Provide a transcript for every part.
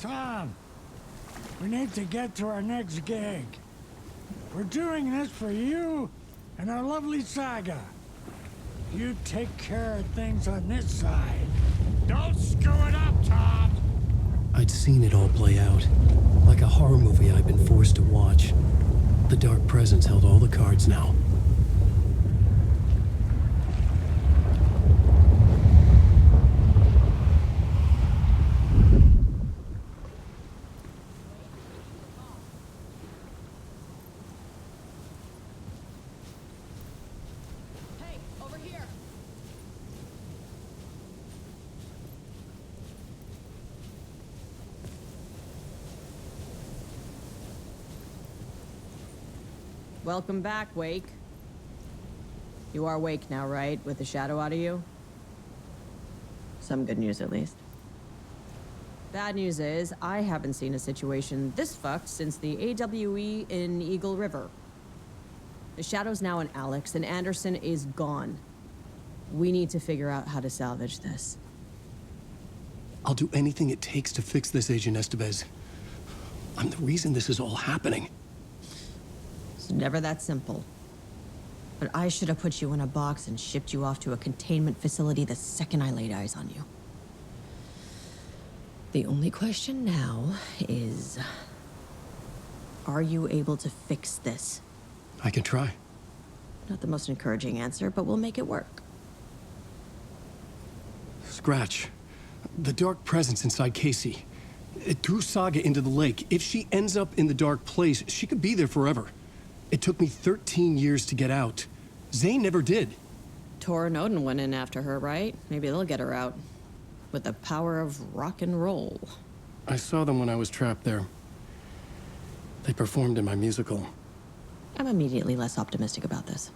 Tom, we need to get to our next gig. We're doing this for you and our lovely Saga. You take care of things on this side. Don't screw it up, Tom! I'd seen it all play out, like a horror movie I'd been forced to watch. The Dark Presence held all the cards now. Hey, over here! Welcome back, Wake. You are Wake now, right? With the shadow out of you? Some good news, at least. Bad news is, I haven't seen a situation this fucked since the AWE in Eagle River. The shadow's now in Alex, and Anderson is gone. We need to figure out how to salvage this. I'll do anything it takes to fix this, Agent Estevez. I'm the reason this is all happening. It's never that simple. But I should have put you in a box and shipped you off to a containment facility the second I laid eyes on you. The only question now is... are you able to fix this? I can try. Not the most encouraging answer, but we'll make it work. Scratch. The Dark Presence inside Casey. It threw Saga into the lake. If she ends up in the Dark Place, she could be there forever. It took me 13 years to get out. Zane never did. Tor and Odin went in after her, right? Maybe they'll get her out. With the power of rock and roll. I saw them when I was trapped there. They performed in my musical. I'm immediately less optimistic about this.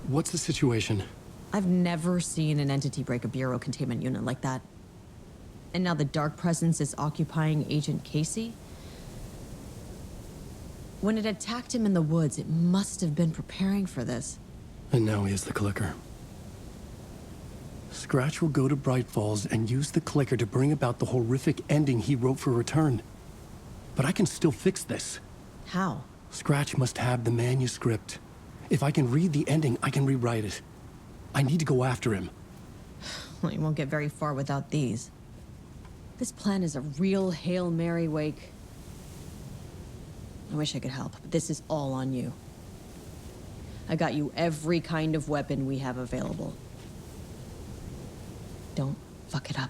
What's the situation? I've never seen an entity break a bureau containment unit like that. And now the Dark Presence is occupying Agent Casey? When it attacked him in the woods, it must have been preparing for this. And now he has the clicker. Scratch will go to Bright Falls and use the clicker to bring about the horrific ending he wrote for Return. But I can still fix this. How? Scratch must have the manuscript. If I can read the ending, I can rewrite it. I need to go after him. Well, you won't get very far without these. This plan is a real Hail Mary, Wake. I wish I could help, but this is all on you. I got you every kind of weapon we have available. Don't fuck it up.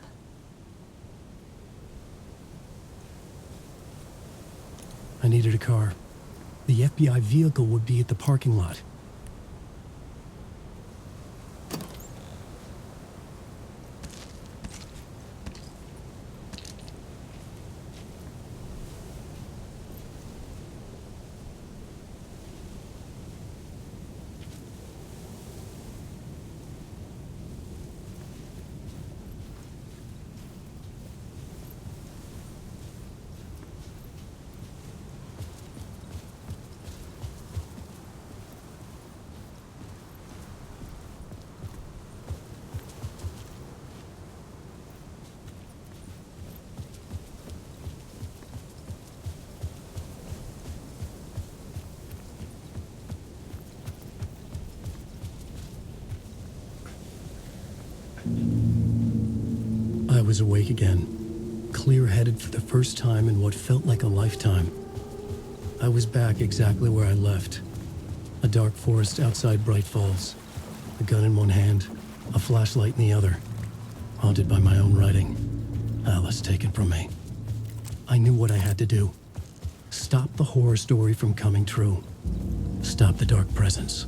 I needed a car. The FBI vehicle would be at the parking lot. I was awake again, clear-headed for the first time in what felt like a lifetime. I was back exactly where I left. A dark forest outside Bright Falls. A gun in one hand, a flashlight in the other. Haunted by my own writing. Alice taken from me. I knew what I had to do. Stop the horror story from coming true. Stop the Dark Presence.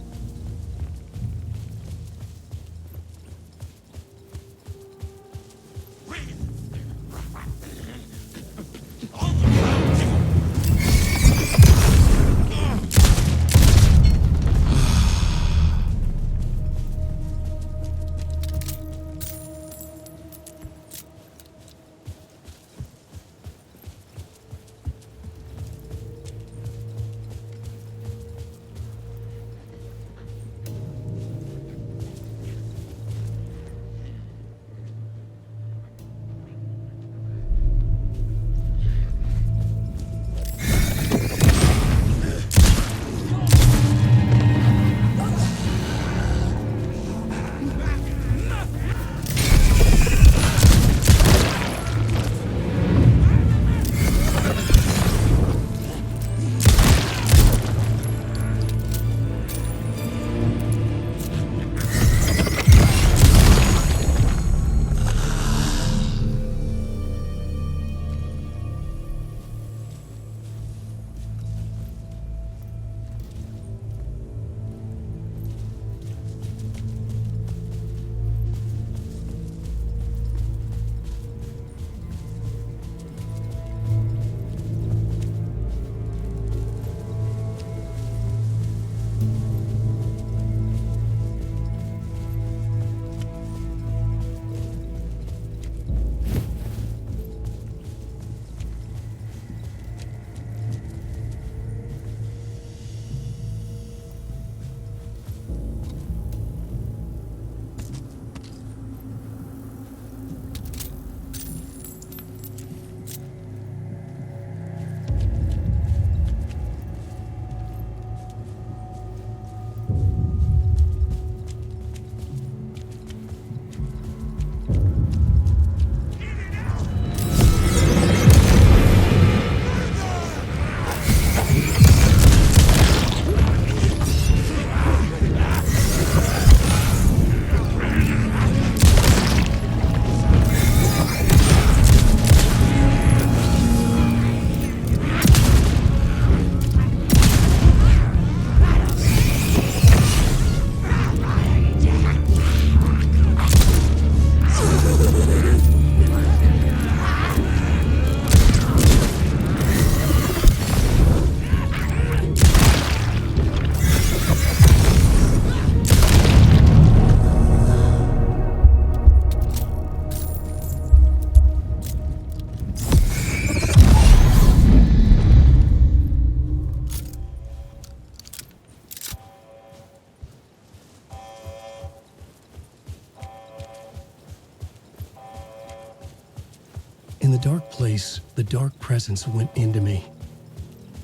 In the dark place, the dark presence went into me.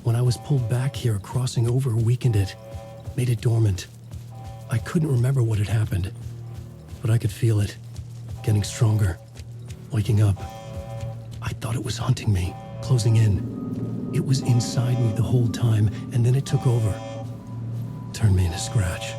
When I was pulled back here, crossing over weakened it, made it dormant. I couldn't remember what had happened, but I could feel it, getting stronger, waking up. I thought it was hunting me, closing in. It was inside me the whole time, and then it took over. Turned me into Scratch.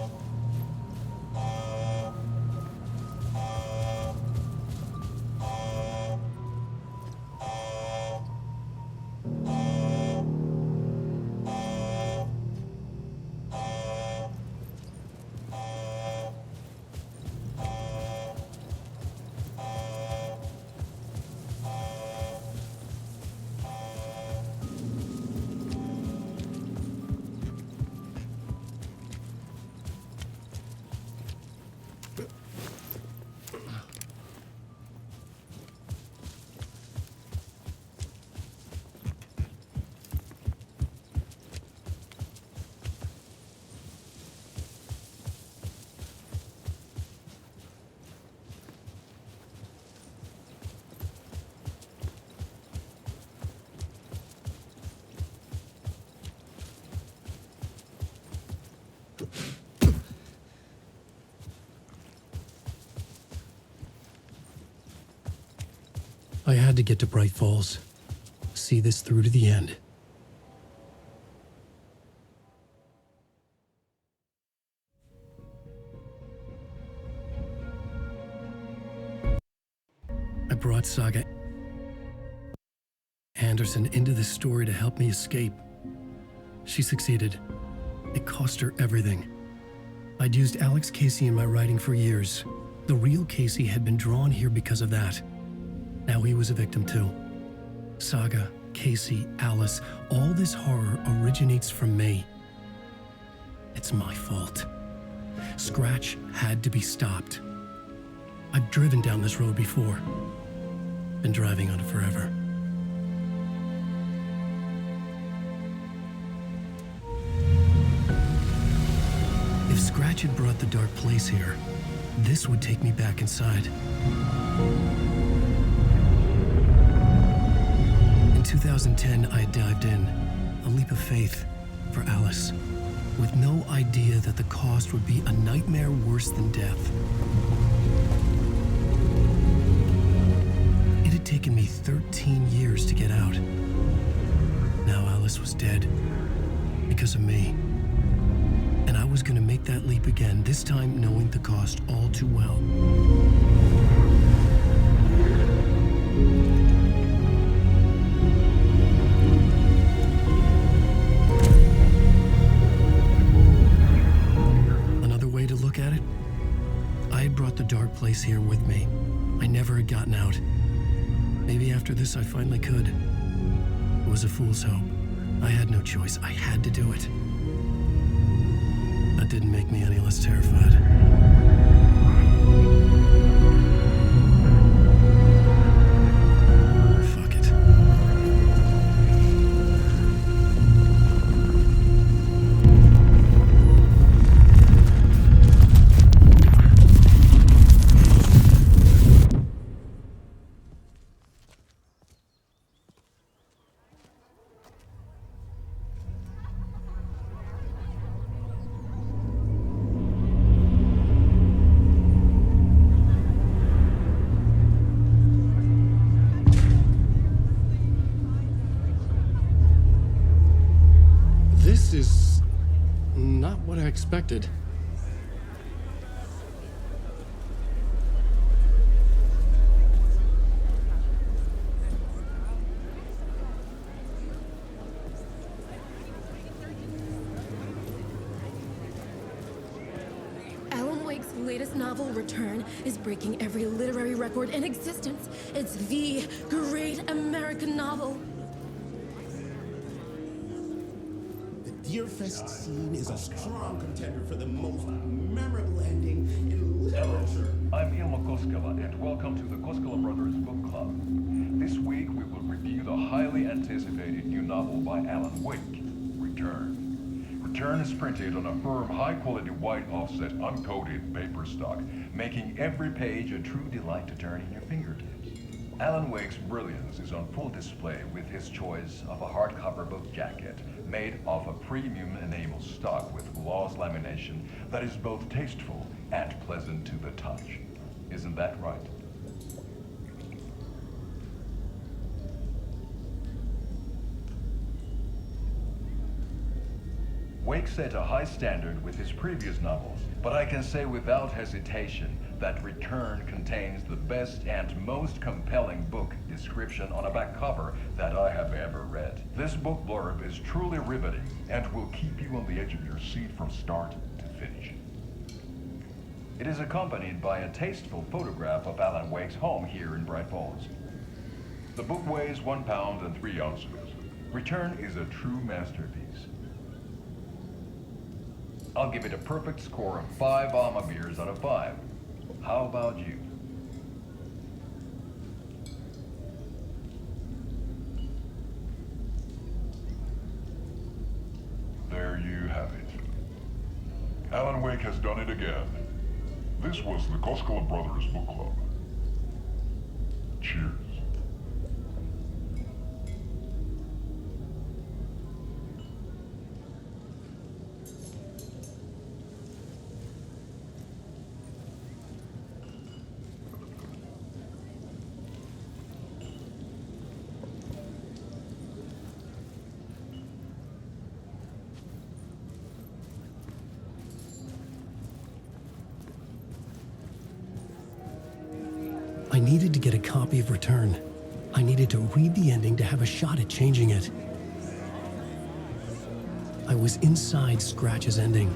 I had to get to Bright Falls. See this through to the end. I brought Saga Anderson into this story to help me escape. She succeeded. It cost her everything. I'd used Alex Casey in my writing for years. The real Casey had been drawn here because of that. Now he was a victim too. Saga, Casey, Alice, all this horror originates from me. It's my fault. Scratch had to be stopped. I've driven down this road before. Been driving on it forever. If Scratch had brought the dark place here, this would take me back inside. In 2010, I had dived in, a leap of faith for Alice, with no idea that the cost would be a nightmare worse than death. It had taken me 13 years to get out. Now Alice was dead, because of me. And I was gonna make that leap again, this time knowing the cost all too well. Another way to look at it, I had brought the dark place here with me. I never had gotten out. Maybe after this I finally could. It was a fool's hope. I had no choice. I had to do it. That didn't make me any less terrified. Fuck it. This is not what I expected. Alan Wake's latest novel, Return, is breaking every literary record in existence. It's the great American novel. The Deerfest scene is a strong contender for the most memorable ending in literature. I'm Ilmo Koskela, and welcome to the Koskela Brothers Book Club. This week we will review the highly anticipated new novel by Alan Wake, Return. Return is printed on a firm, high-quality white offset, uncoated paper stock, making every page a true delight to turn in your fingertips. Alan Wake's brilliance is on full display with his choice of a hardcover book jacket made of a premium enamel stock with gloss lamination that is both tasteful and pleasant to the touch. Isn't that right? Wake set a high standard with his previous novels, but I can say without hesitation that Return contains the best and most compelling book description on a back cover that I have ever read. This book blurb is truly riveting and will keep you on the edge of your seat from start to finish. It is accompanied by a tasteful photograph of Alan Wake's home here in Bright Falls. The book weighs 1 pound and 3 ounces. Return is a true masterpiece. I'll give it a perfect score of 5 Alma beers out of 5. How about you? There you have it. Alan Wake has done it again. This was the Koskela Brothers Book Club. Cheers. I needed to get a copy of Return. I needed to read the ending to have a shot at changing it. I was inside Scratch's ending,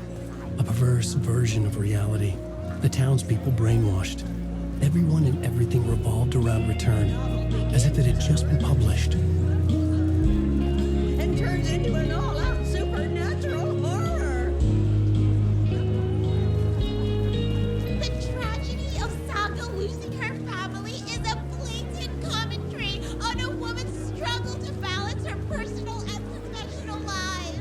a perverse version of reality. The townspeople brainwashed. Everyone and everything revolved around Return, as if it had just been published. And turns into an all-out supernatural horror. The tragedy of Saga losing her family is a blatant commentary on a woman's struggle to balance her personal and professional lives.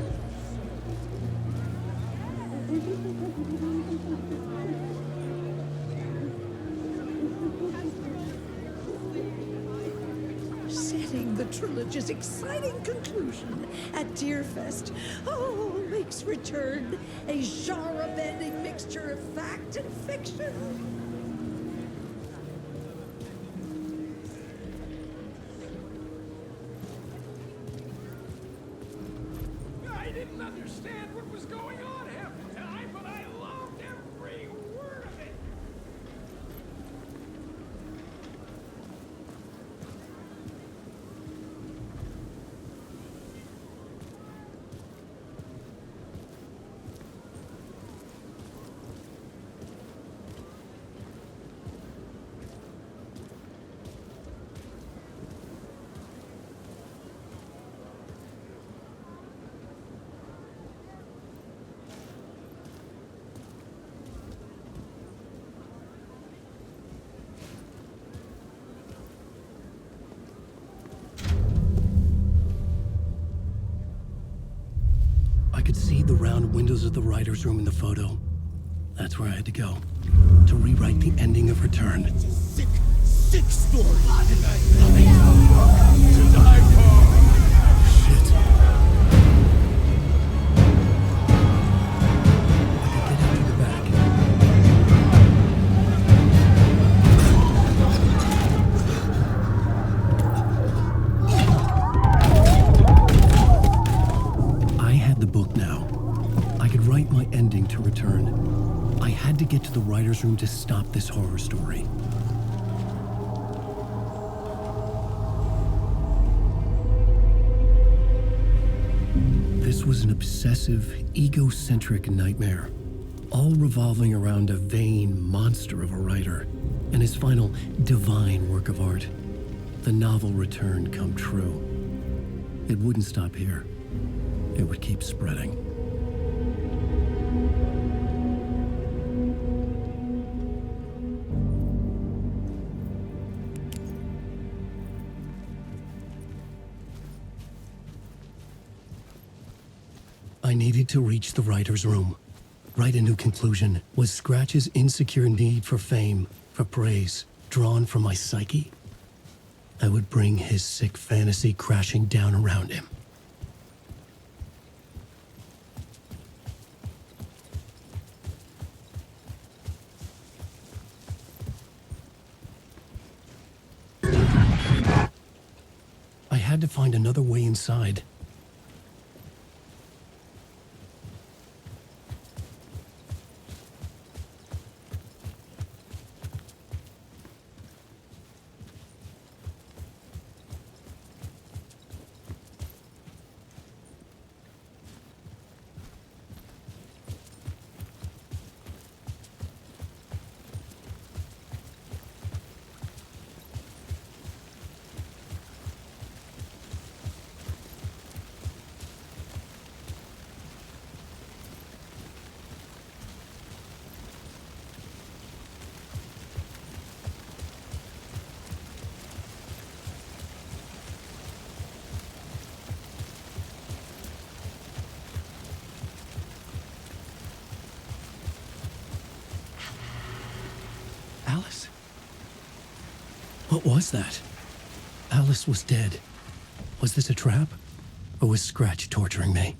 Setting the trilogy's exciting conclusion at Deerfest. Oh, makes Return a genre-bending mixture of fact and fiction. I didn't understand what was going on half the time, but I loved every word of it. I could see the round windows of the writer's room in the photo. That's where I had to go, to rewrite the ending of Return. It's a sick, sick story. Shit. I could get out through the back. I had the book now. I could write my ending to Return. I had to get to the writer's room to stop this horror story. This was an obsessive, egocentric nightmare, all revolving around a vain monster of a writer and his final divine work of art, the novel Return come true. It wouldn't stop here. It would keep spreading. I needed to reach the writer's room. Write a new conclusion. Was Scratch's insecure need for fame, for praise, drawn from my psyche? I would bring his sick fantasy crashing down around him. I had to find another way inside. Alice? What was that? Alice was dead. Was this a trap? Or was Scratch torturing me?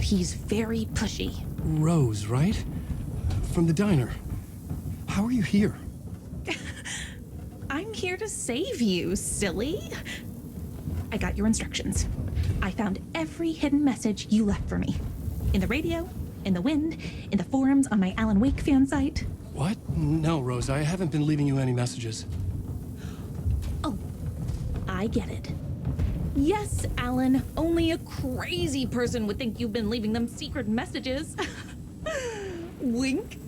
He's very pushy. Rose, right? From the diner. How are you here? I'm here to save you, silly. I got your instructions. I found every hidden message you left for me. In the radio, in the wind, in the forums on my Alan Wake fan site. What? No, Rose, I haven't been leaving you any messages. Oh, I get it. Yes, Alan, only a crazy person would think you've been leaving them secret messages. Wink.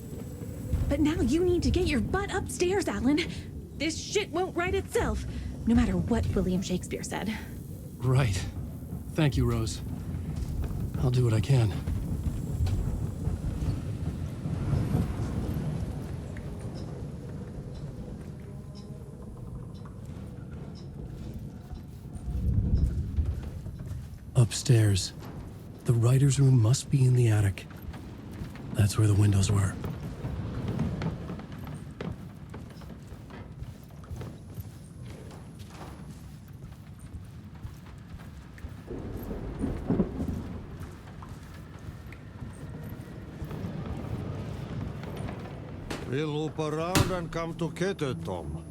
But now you need to get your butt upstairs, Alan. This shit won't right itself, no matter what William Shakespeare said. Right. Thank you, Rose. I'll do what I can. Upstairs. The writer's room must be in the attic. That's where the windows were. We'll loop around and come together, Tom.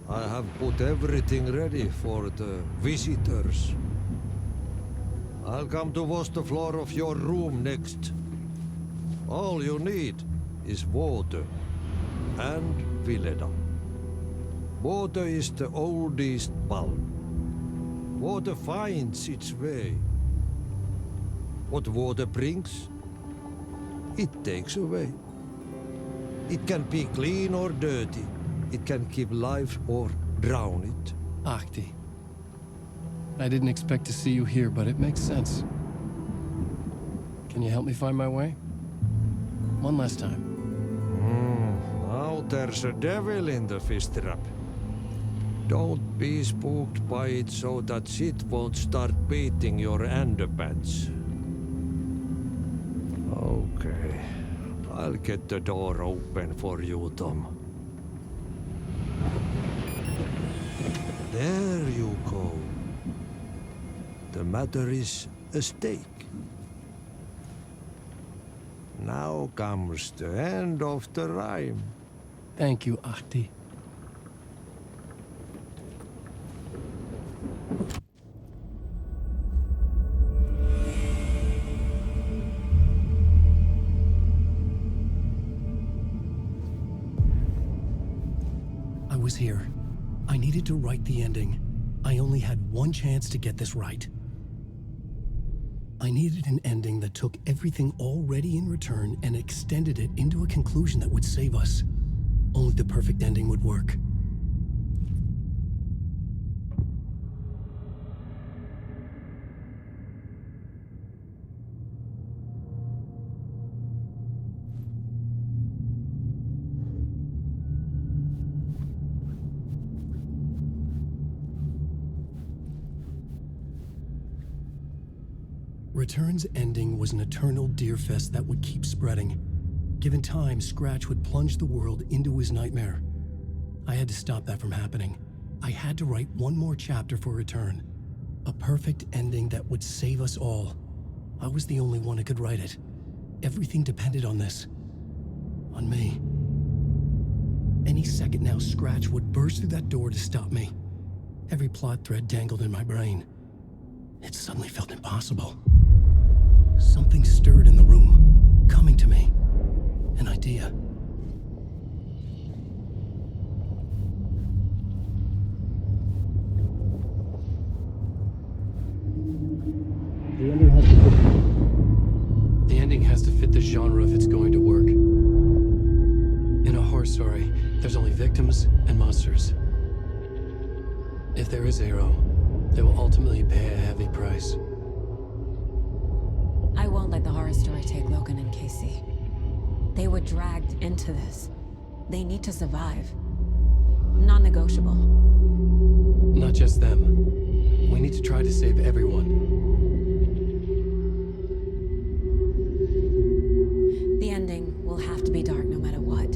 I have put everything ready for the visitors. I'll come to wash the floor of your room next. All you need is water and Vileda. Water is the oldest bulb. Water finds its way. What water brings, it takes away. It can be clean or dirty. It can keep life or drown it. Ahti. I didn't expect to see you here, but it makes sense. Can you help me find my way? One last time. Now there's a devil in the fish trap. Don't be spooked by it so that shit won't start beating your underpants. Okay, I'll get the door open for you, Tom. There you go. The matter is a steak. Now comes the end of the rhyme. Thank you, Ahti. I was here. I needed to write the ending. I only had one chance to get this right. I needed an ending that took everything already in return and extended it into a conclusion that would save us. Only the perfect ending would work. Return's ending was an eternal Deerfest that would keep spreading. Given time, Scratch would plunge the world into his nightmare. I had to stop that from happening. I had to write one more chapter for Return. A perfect ending that would save us all. I was the only one who could write it. Everything depended on this. On me. Any second now, Scratch would burst through that door to stop me. Every plot thread dangled in my brain. It suddenly felt impossible. Something stirred in the room, coming to me. An idea. The ending has to fit the genre if it's going to work. In a horror story, there's only victims and monsters. If there is Arrow, they will ultimately pay a heavy price. I won't let the horror story take Logan and Casey. They were dragged into this. They need to survive. Non-negotiable. Not just them. We need to try to save everyone. The ending will have to be dark no matter what.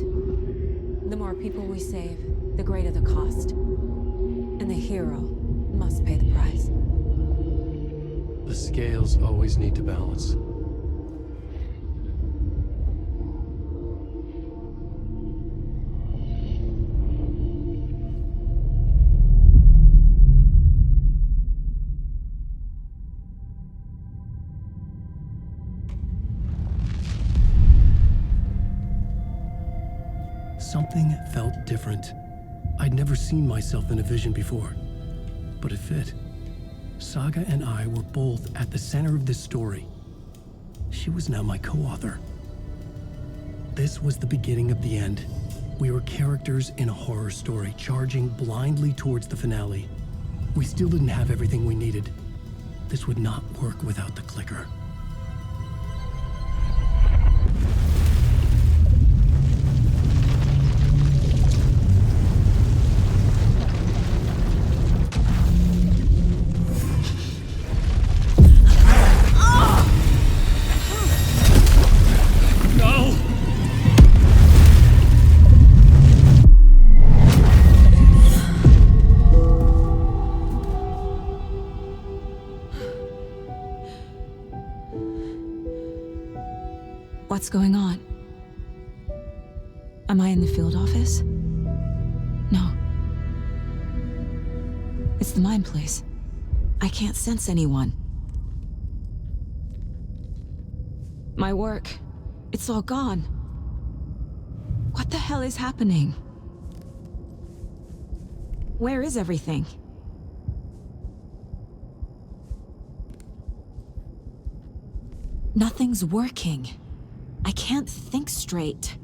The more people we save, the greater the cost. And the hero must pay the price. The scales always need to balance. Something felt different. I'd never seen myself in a vision before, but it fit. Saga and I were both at the center of this story. She was now my co-author. This was the beginning of the end. We were characters in a horror story, charging blindly towards the finale. We still didn't have everything we needed. This would not work without the clicker. What's going on? Am I in the field office? No. It's the mine place. I can't sense anyone. My work, it's all gone. What the hell is happening? Where is everything? Nothing's working. I can't think straight.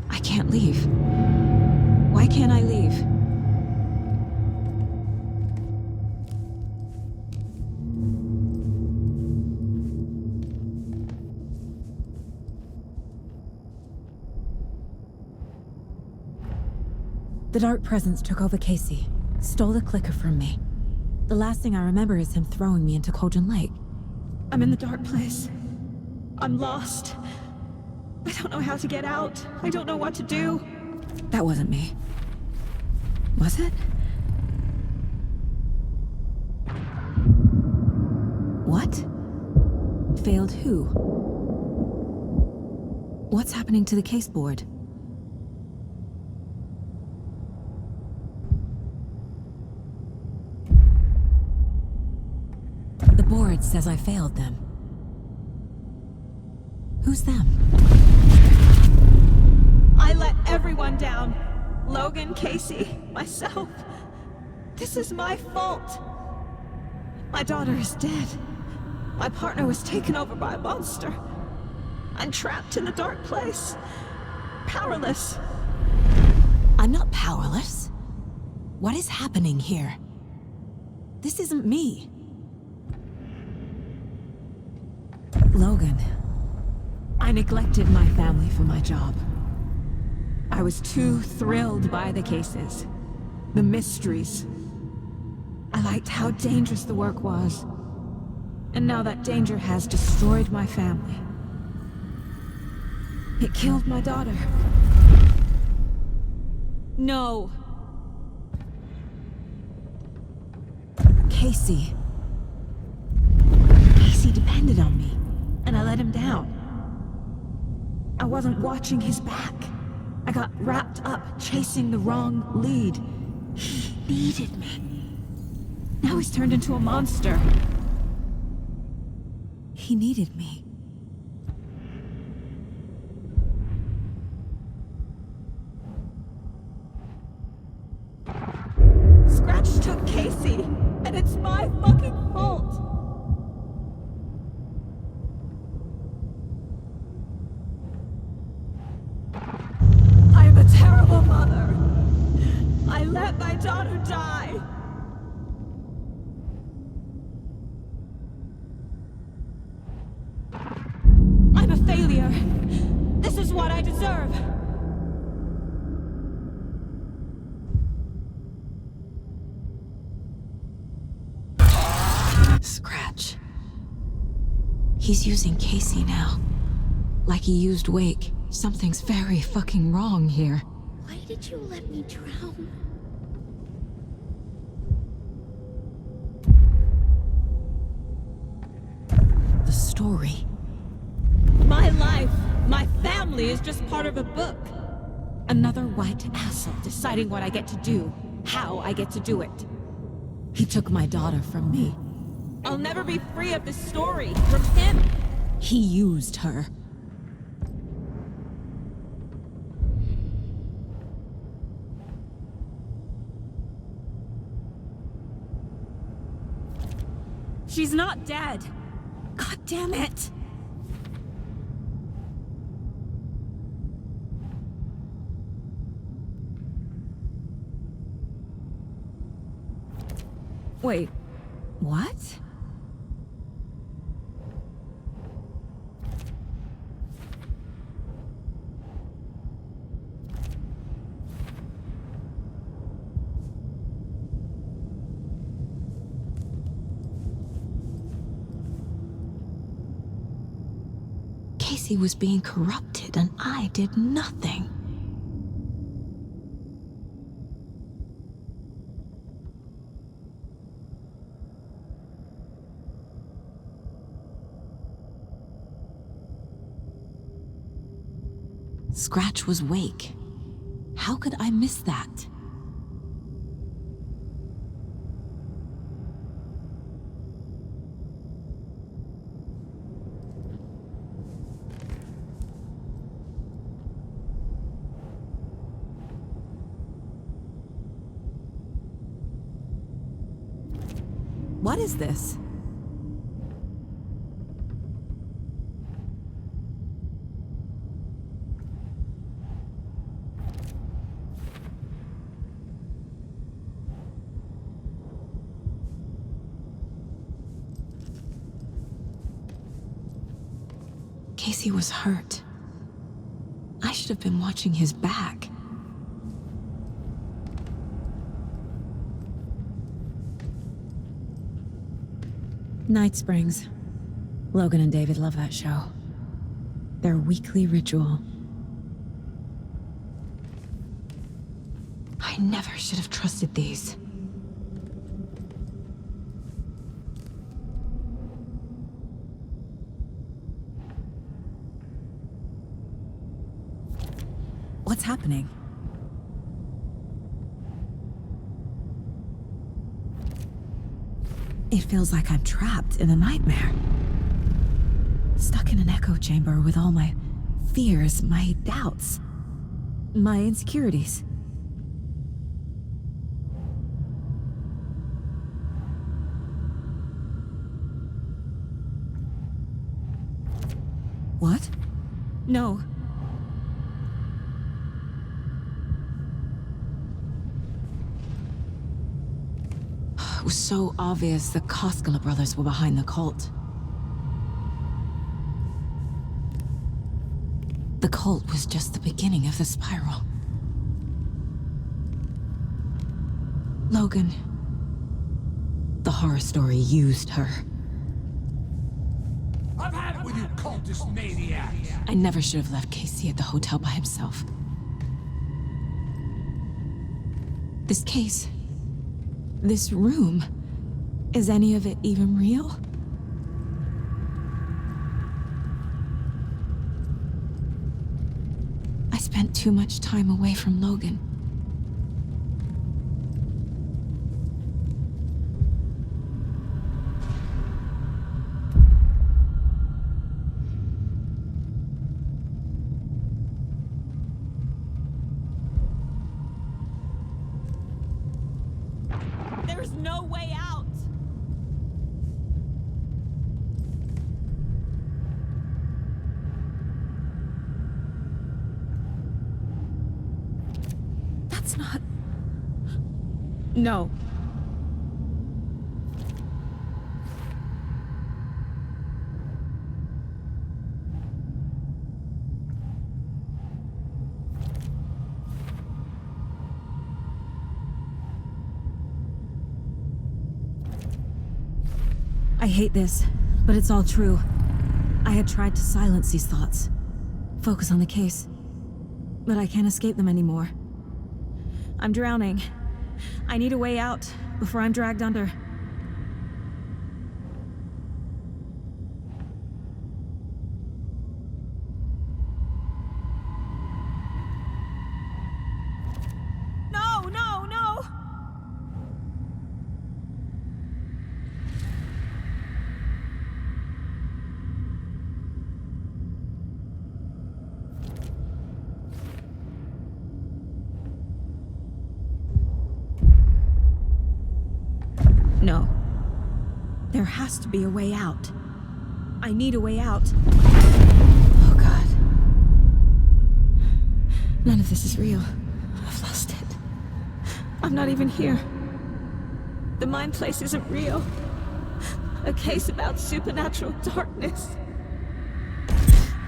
I can't leave. Why can't I leave? The Dark Presence took over Casey, stole the clicker from me. The last thing I remember is him throwing me into Cauldron Lake. I'm in the dark place. I'm lost. I don't know how to get out. I don't know what to do. That wasn't me. Was it? What? Failed who? What's happening to the caseboard? The board says I failed them. Who's them? I let everyone down. Logan, Casey, myself. This is my fault. My daughter is dead. My partner was taken over by a monster. I'm trapped in the dark place. Powerless. I'm not powerless. What is happening here? This isn't me. Logan, I neglected my family for my job. I was too thrilled by the cases, the mysteries. I liked how dangerous the work was. And now that danger has destroyed my family. It killed my daughter. No. Casey. Casey depended on me, and I let him down. I wasn't watching his back. I got wrapped up chasing the wrong lead. He needed me. Now he's turned into a monster. He needed me. Scratch took Casey, and it's my fucking fault. I'm a terrible mother. I let my daughter die. I'm a failure. This is what I deserve. Scratch. He's using Casey now. Like he used Wake. Something's very fucking wrong here. Why did you let me drown? The story. My life, my family is just part of a book. Another white asshole deciding what I get to do, how I get to do it. He took my daughter from me. I'll never be free of this story from him. He used her. She's not dead. God damn it. Wait, what? Casey was being corrupted and I did nothing. Scratch was Wake. How could I miss that? What is this? Casey was hurt. I should have been watching his back. Night Springs. Logan and David love that show. Their weekly ritual. I never should have trusted these. What's happening? It feels like I'm trapped in a nightmare. Stuck in an echo chamber with all my fears, my doubts, my insecurities. What? No. It was so obvious the Koskela brothers were behind the cult. The cult was just the beginning of the spiral. Logan, the horror story used her. I've had it with you cultist maniacs! I never should have left Casey at the hotel by himself. This case, this room, is any of it even real? I spent too much time away from Logan. There's no way out! That's not... No. I hate this, but it's all true. I had tried to silence these thoughts, focus on the case, but I can't escape them anymore. I'm drowning. I need a way out before I'm dragged under. No, no, no! No. There has to be a way out. I need a way out. Oh, God. None of this is real. I've lost it. I'm not even here. The mind place isn't real. A case about supernatural darkness.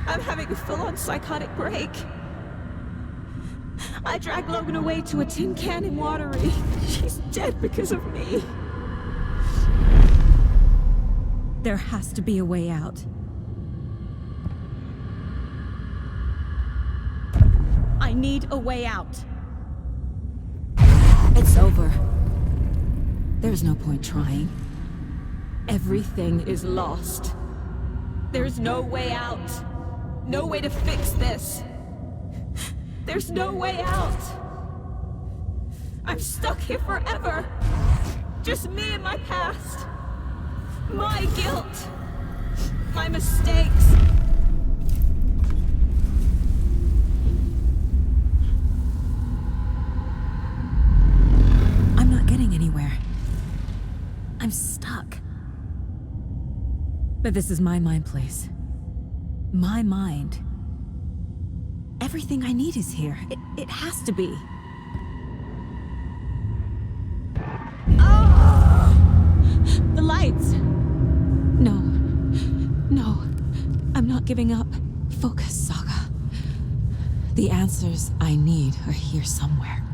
I'm having a full-on psychotic break. I dragged Logan away to a tin can in Watery. She's dead because of me. There has to be a way out. I need a way out. It's over. There's no point trying. Everything is lost. There's no way out. No way to fix this. There's no way out. I'm stuck here forever. Just me and my past. My guilt. My mistakes. I'm not getting anywhere. I'm stuck. But this is my mind place. My mind. Everything I need is here. It has to be. The lights. No. I'm not giving up. Focus, Saga. The answers I need are here somewhere.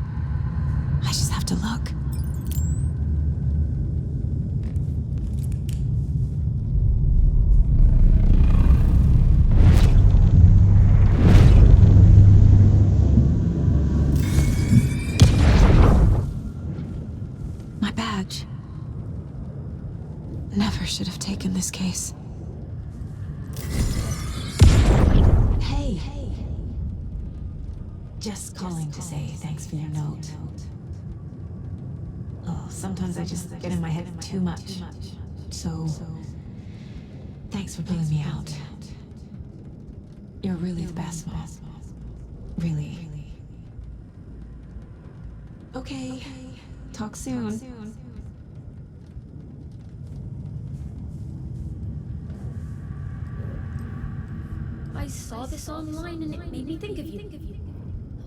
I just have to look. Never should have taken this case. Hey. Just calling to say thanks for your note. Oh, sometimes I just get in my head too much. So, thanks for pulling me out. You're really the best, Mom. Really. Okay. Talk soon. I saw this online and it made me think of you.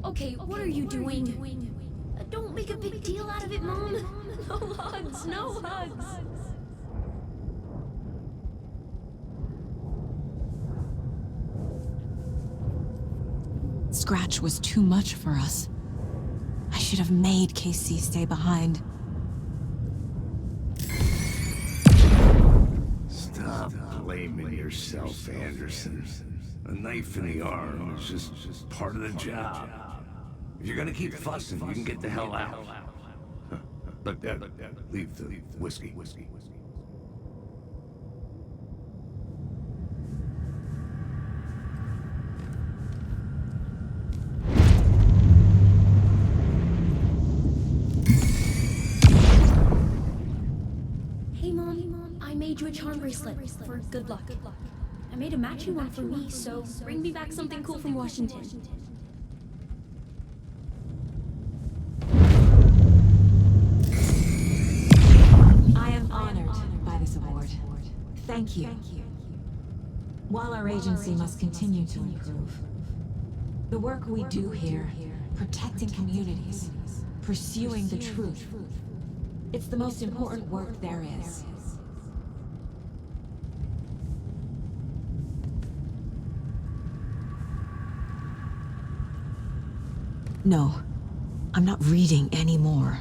Okay, what are you doing? Don't make a big deal out of it, Mom. No hugs, no hugs. Scratch was too much for us. I should have made Casey stay behind. Stop blaming yourself, Anderson. A knife in the arm is just part of the job. If you're gonna keep fussing, you can get the hell out. But leave the whiskey. Hey, Mom, I made you a charm bracelet for good luck. I made a matching one for me, so bring me back something cool from Washington. I am honored by this award. Thank you. While our agency must continue to improve, the work we do here, protecting communities, pursuing the truth, it's the most important work there is. No, I'm not reading anymore.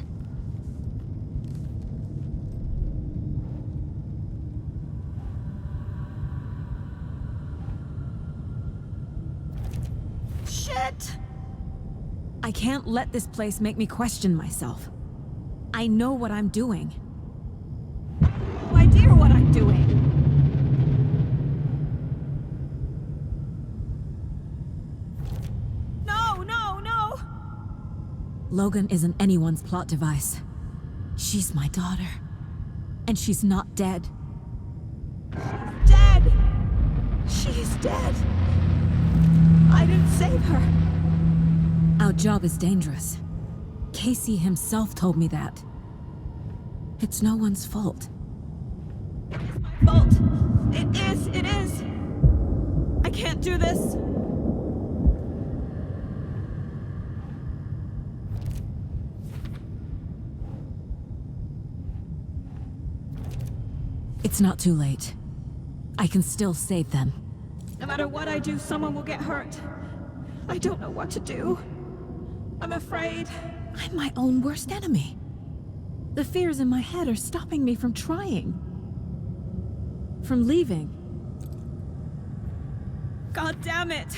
Shit! I can't let this place make me question myself. I know what I'm doing. No idea what I'm doing. No! Logan isn't anyone's plot device. She's my daughter. And she's not dead. Dead! She's dead. I didn't save her. Our job is dangerous. Casey himself told me that. It's no one's fault. Fault. It is. I can't do this. It's not too late. I can still save them. No matter what I do, someone will get hurt. I don't know what to do. I'm afraid. I'm my own worst enemy. The fears in my head are stopping me from trying. From leaving. God damn it!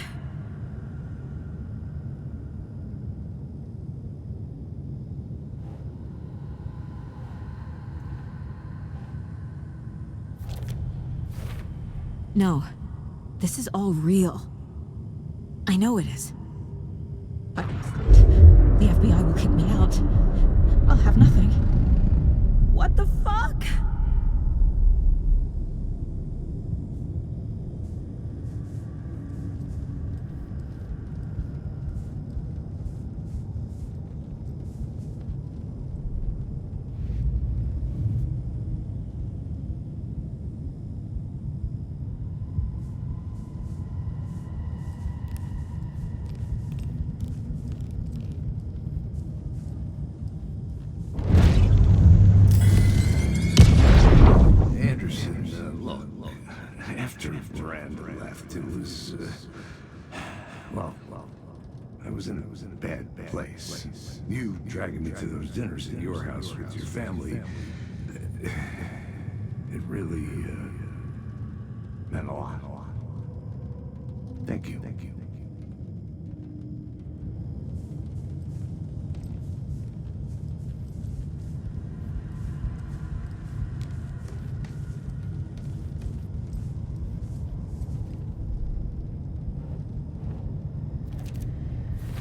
No. This is all real. I know it is. But the FBI will kick me out. I'll have nothing. What the fuck? I was in a bad place. You dragging me to those dinners at your house with your family, it really meant a lot. Thank you.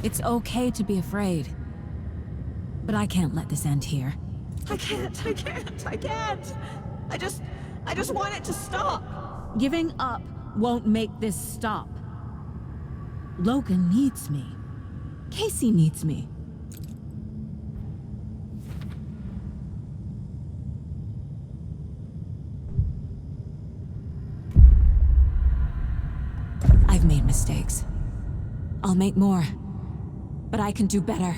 It's okay to be afraid. But I can't let this end here. I can't. I just want it to stop. Giving up won't make this stop. Logan needs me. Casey needs me. I've made mistakes. I'll make more. But I can do better.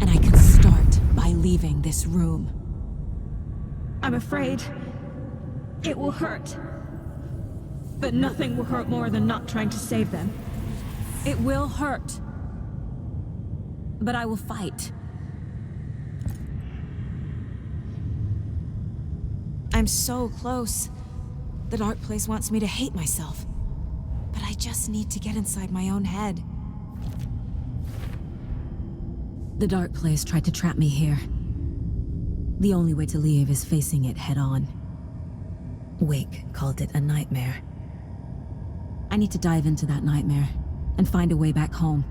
And I can start by leaving this room. I'm afraid it will hurt. But nothing will hurt more than not trying to save them. It will hurt. But I will fight. I'm so close. The dark place wants me to hate myself. But I just need to get inside my own head. The dark place tried to trap me here. The only way to leave is facing it head on. Wake called it a nightmare. I need to dive into that nightmare and find a way back home.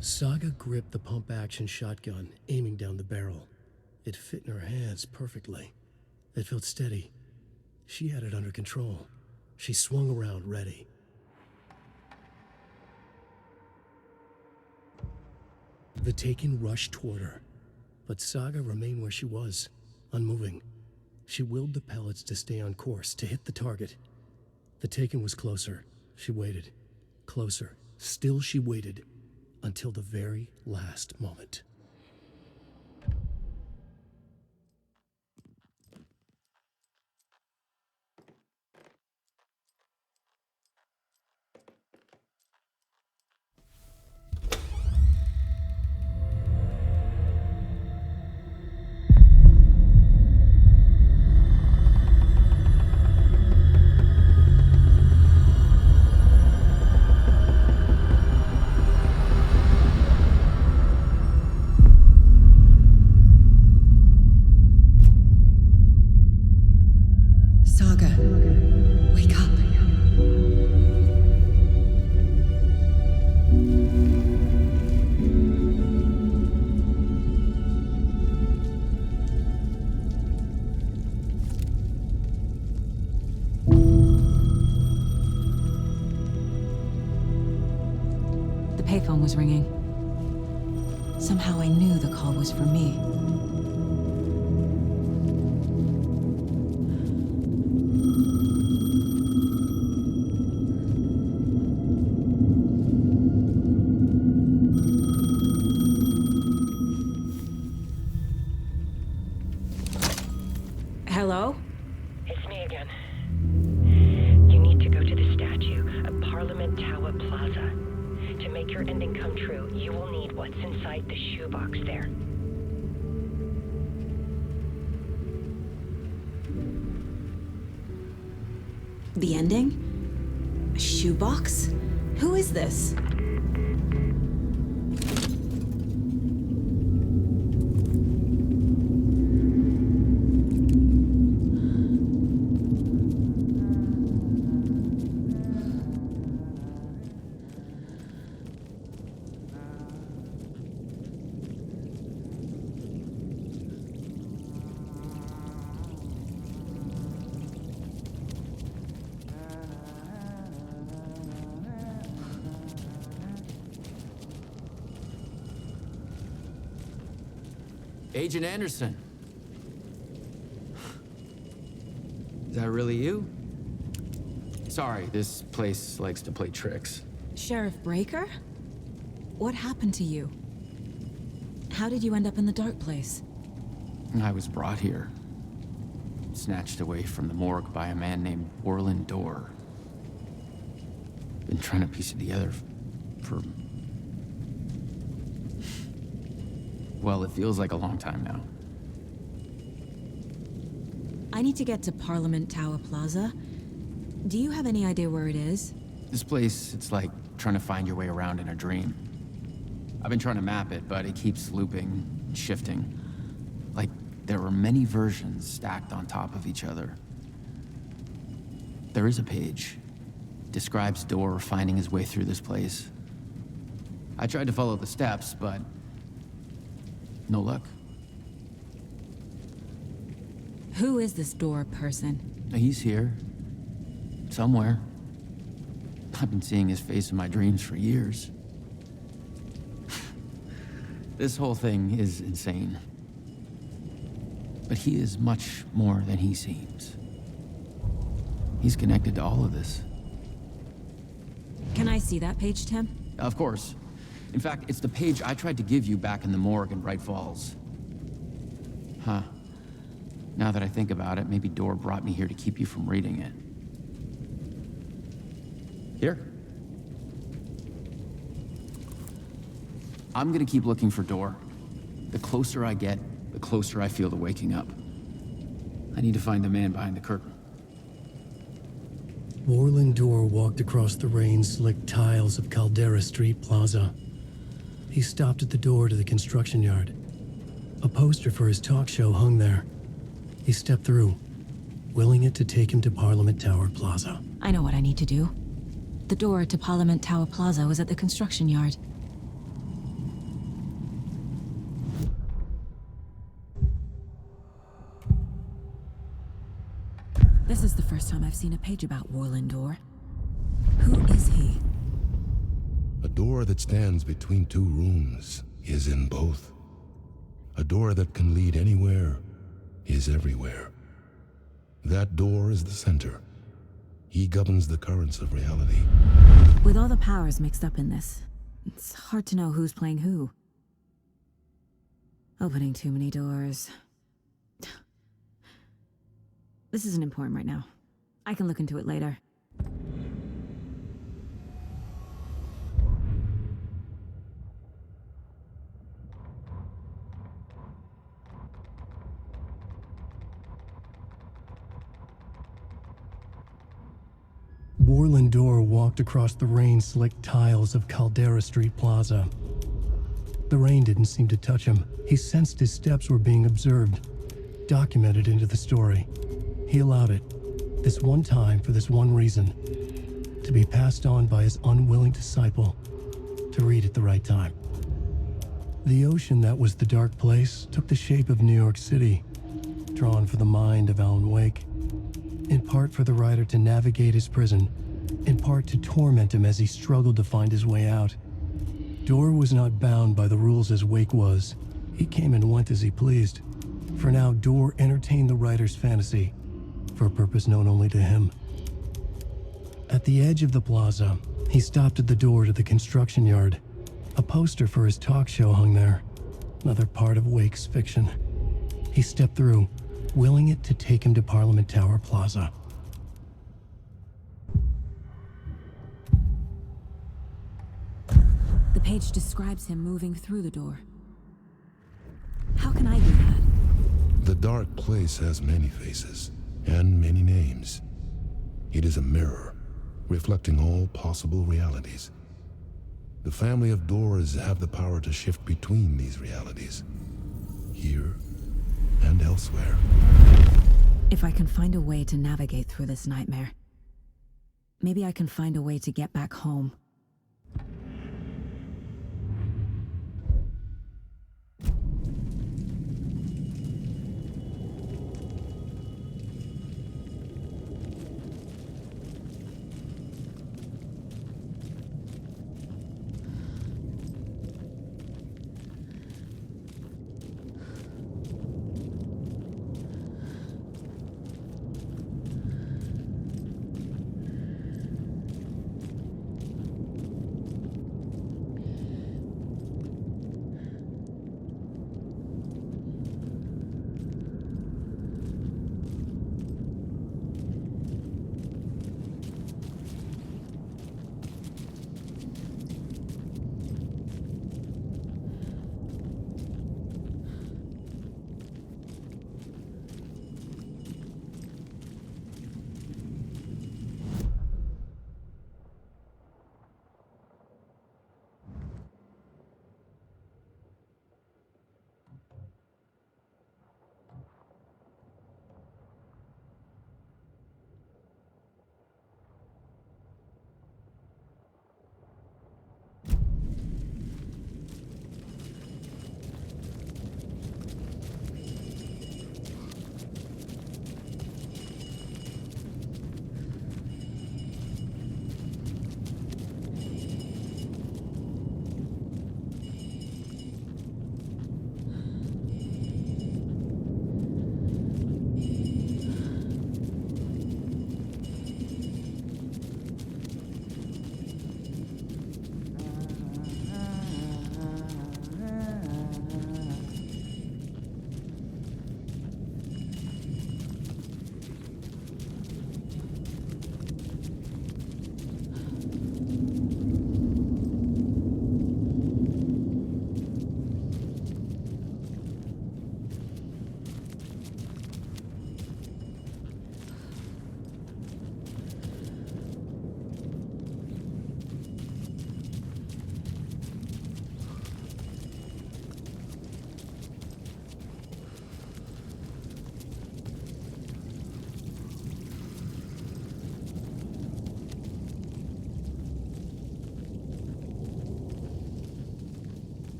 Saga gripped the pump-action shotgun, aiming down the barrel. It fit in her hands perfectly. It felt steady. She had it under control. She swung around, ready. The Taken rushed toward her, but Saga remained where she was, unmoving. She willed the pellets to stay on course, to hit the target. The Taken was closer. She waited. Closer. Still she waited. Until the very last moment. Payphone was ringing. Somehow I knew the call was for me. Hello? It's me again. You need to go to Tower Plaza. To make your ending come true, you will need what's inside the shoebox there. The ending? A shoebox? Who is this? Agent Anderson. Is that really you? Sorry, this place likes to play tricks. Sheriff Breaker? What happened to you? How did you end up in the dark place? I was brought here. Snatched away from the morgue by a man named Orland Dorr. Been trying to piece it together for... well, it feels like a long time now. I need to get to Parliament Tower Plaza. Do you have any idea where it is? This place, it's like trying to find your way around in a dream. I've been trying to map it, but it keeps looping, shifting. Like there were many versions stacked on top of each other. There is a page. Describes Dorr finding his way through this place. I tried to follow the steps, but no luck. Who is this Dorr person? He's here. Somewhere. I've been seeing his face in my dreams for years. This whole thing is insane. But he is much more than he seems. He's connected to all of this. Can I see that page, Tim? Of course. In fact, it's the page I tried to give you back in the morgue in Bright Falls. Huh. Now that I think about it, maybe Dorr brought me here to keep you from reading it. Here. I'm gonna keep looking for Dorr. The closer I get, the closer I feel to waking up. I need to find the man behind the curtain. Orland Dorr walked across the rain-slicked tiles of Caldera Street Plaza. He stopped at the door to the construction yard. A poster for his talk show hung there. He stepped through, willing it to take him to Parliament Tower Plaza. I know what I need to do. The door to Parliament Tower Plaza was at the construction yard. This is the first time I've seen a page about Orland Dorr. Who is he? A door that stands between two rooms is in both. A door that can lead anywhere is everywhere. That door is the center. He governs the currents of reality. With all the powers mixed up in this, it's hard to know who's playing who. Opening too many doors. This isn't important right now. I can look into it later. Orland Dorr walked across the rain-slicked tiles of Caldera Street Plaza. The rain didn't seem to touch him. He sensed his steps were being observed, documented into the story. He allowed it, this one time for this one reason, to be passed on by his unwilling disciple, to read at the right time. The ocean that was the dark place took the shape of New York City, drawn for the mind of Alan Wake, in part for the writer to navigate his prison, in part to torment him as he struggled to find his way out. Dorr was not bound by the rules as Wake was. He came and went as he pleased. For now, Dorr entertained the writer's fantasy, for a purpose known only to him. At the edge of the plaza, he stopped at the door to the construction yard. A poster for his talk show hung there, another part of Wake's fiction. He stepped through, willing it to take him to Parliament Tower Plaza. The page describes him moving through the door. How can I do that? The dark place has many faces and many names. It is a mirror, reflecting all possible realities. The family of doors have the power to shift between these realities, here and elsewhere. If I can find a way to navigate through this nightmare, maybe I can find a way to get back home.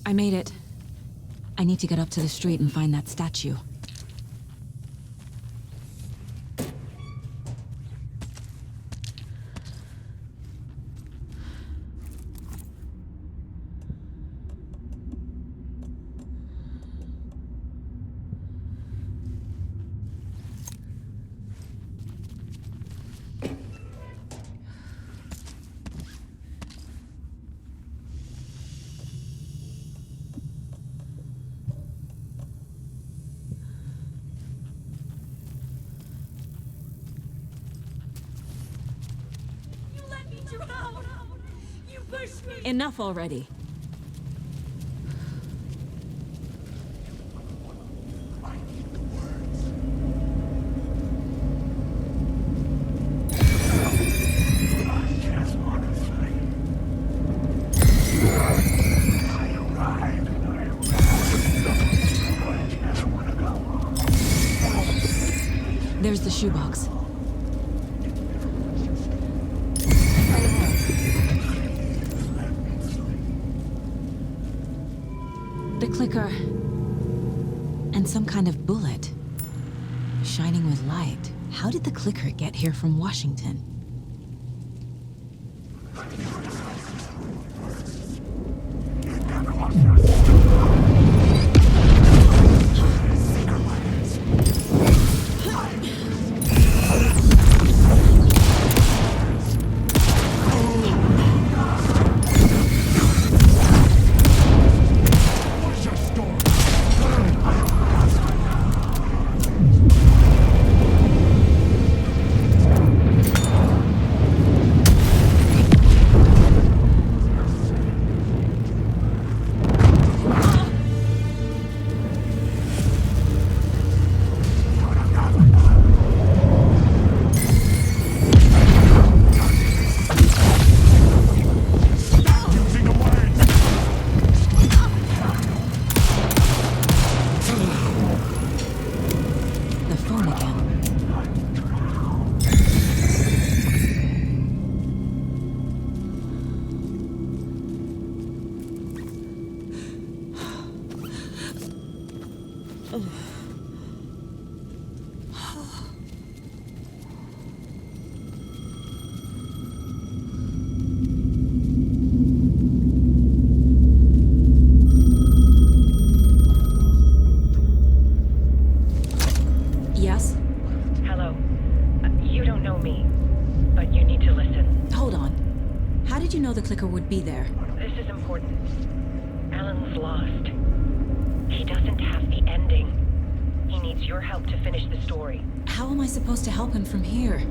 I made it. I need to get up to the street and find that statue. Enough already. There's the shoebox. clicker. And some kind of bullet. Shining with light. How did the clicker get here from Washington? Yes? Hello. You don't know me, but you need to listen. Hold on. How did you know the clicker would be there? This is important. Alan's lost. He doesn't have the ending. He needs your help to finish the story. How am I supposed to help him from here?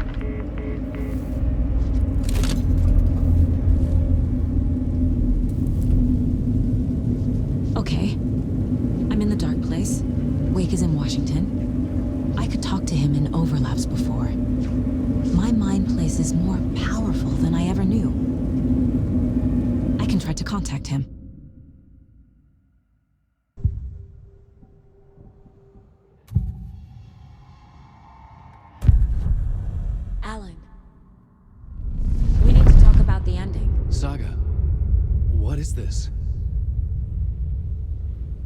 Okay. I'm in the dark place. Wake is in Washington. I could talk to him in overlaps before. My mind place is more powerful than I ever knew. I can try to contact him. Alan. We need to talk about the ending. Saga, what is this?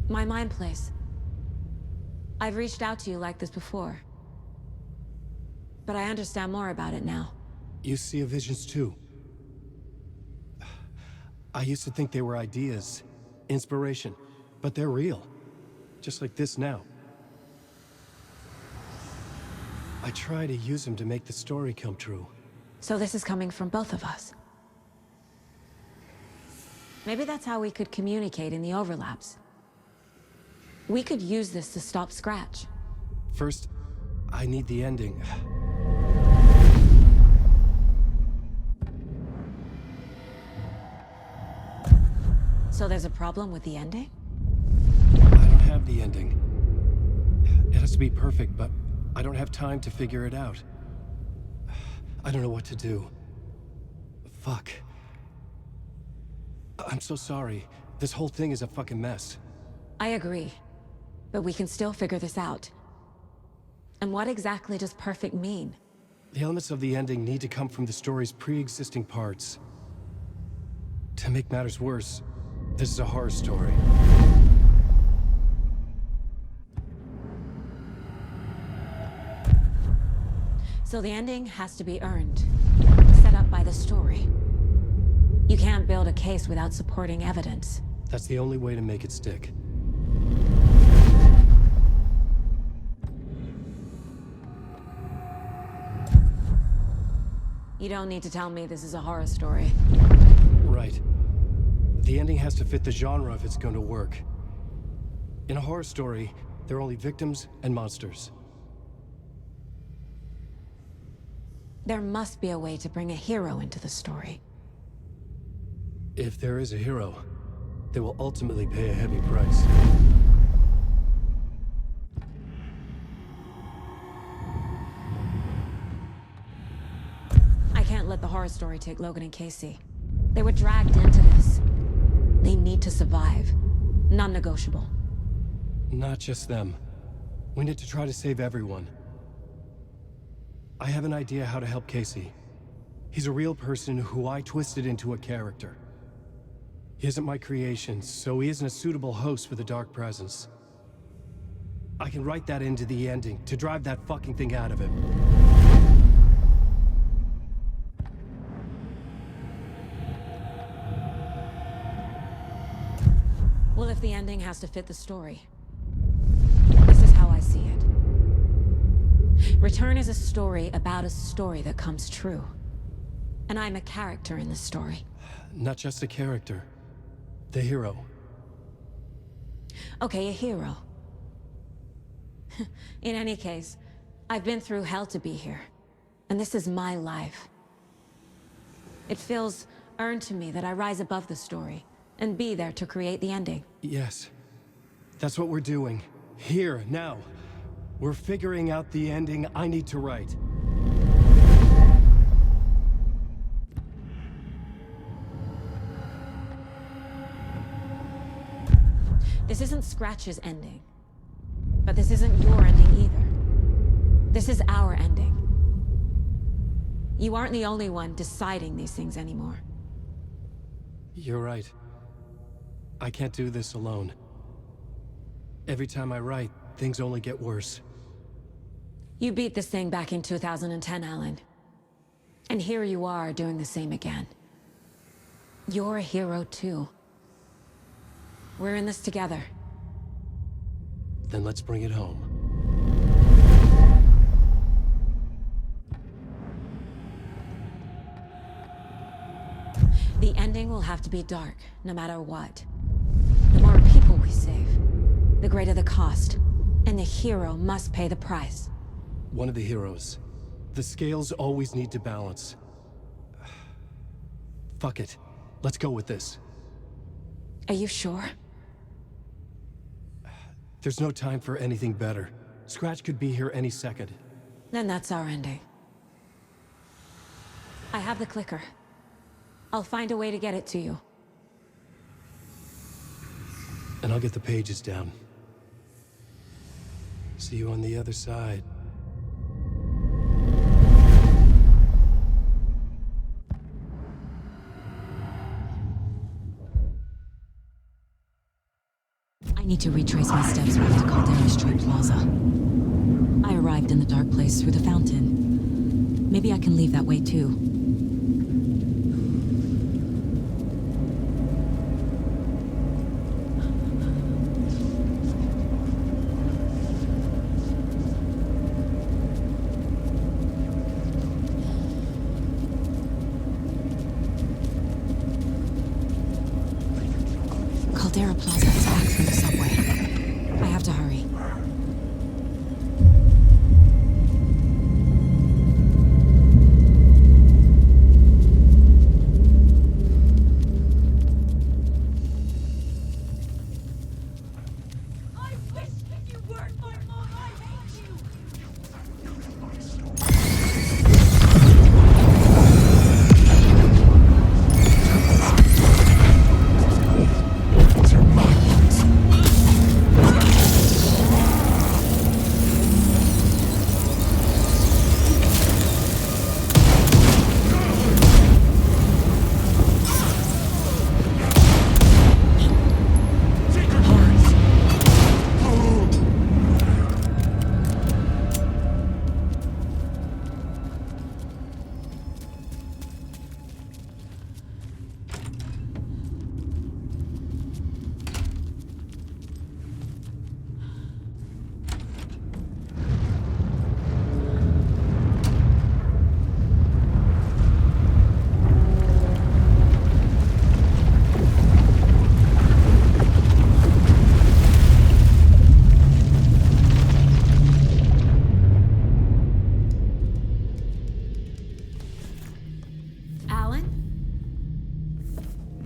My mind place. I've reached out to you like this before. But I understand more about it now. You see visions too. I used to think they were ideas, inspiration, but they're real. Just like this now. I try to use them to make the story come true. So this is coming from both of us. Maybe that's how we could communicate in the overlaps. We could use this to stop Scratch. First, I need the ending. So there's a problem with the ending? I don't have the ending. It has to be perfect, but I don't have time to figure it out. I don't know what to do. Fuck. I'm so sorry. This whole thing is a fucking mess. I agree. But we can still figure this out. And what exactly does perfect mean? The elements of the ending need to come from the story's pre-existing parts. To make matters worse, this is a horror story. So the ending has to be earned, set up by the story. You can't build a case without supporting evidence. That's the only way to make it stick. You don't need to tell me this is a horror story. Right. The ending has to fit the genre if it's going to work. In a horror story, there are only victims and monsters. There must be a way to bring a hero into the story. If there is a hero, they will ultimately pay a heavy price. I can't let the horror story take Logan and Casey. They were dragged into this. They need to survive. Non-negotiable. Not just them. We need to try to save everyone. I have an idea how to help Casey. He's a real person who I twisted into a character. He isn't my creation, so he isn't a suitable host for the Dark Presence. I can write that into the ending to drive that fucking thing out of him. Well, if the ending has to fit the story, this is how I see it. Return is a story about a story that comes true. And I'm a character in this story. Not just a character. The hero. Okay, a hero. In any case, I've been through hell to be here. And this is my life. It feels earned to me that I rise above the story and be there to create the ending. Yes. That's what we're doing. Here, now. We're figuring out the ending I need to write. This isn't Scratch's ending. But this isn't your ending either. This is our ending. You aren't the only one deciding these things anymore. You're right. I can't do this alone. Every time I write, things only get worse. You beat this thing back in 2010, Alan. And here you are doing the same again. You're a hero too. We're in this together. Then let's bring it home. The ending will have to be dark, no matter what. The more people we save, the greater the cost. And the hero must pay the price. One of the heroes. The scales always need to balance. Fuck it. Let's go with this. Are you sure? There's no time for anything better. Scratch could be here any second. Then that's our ending. I have the clicker. I'll find a way to get it to you. And I'll get the pages down. See you on the other side. I need to retrace my steps back to Caldera Street Plaza. I arrived in the dark place through the fountain. Maybe I can leave that way too. Caldera Plaza is back from the subway. I have to hurry. I wish you weren't my mom. I hate you.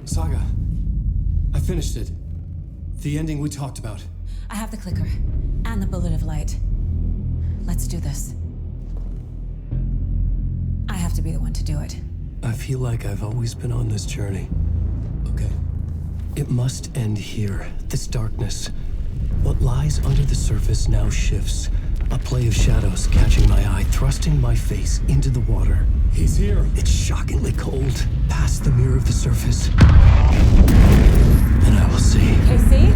Saga. I finished it. The ending we talked about. I have the clicker and the bullet of light. Let's do this. I have to be the one to do it. I feel like I've always been on this journey. Okay. It must end here. This darkness. What lies under the surface now shifts. A play of shadows catching my eye, thrusting my face into the water. He's here. It's shockingly cold, past the mirror of the surface. And I will see. Casey?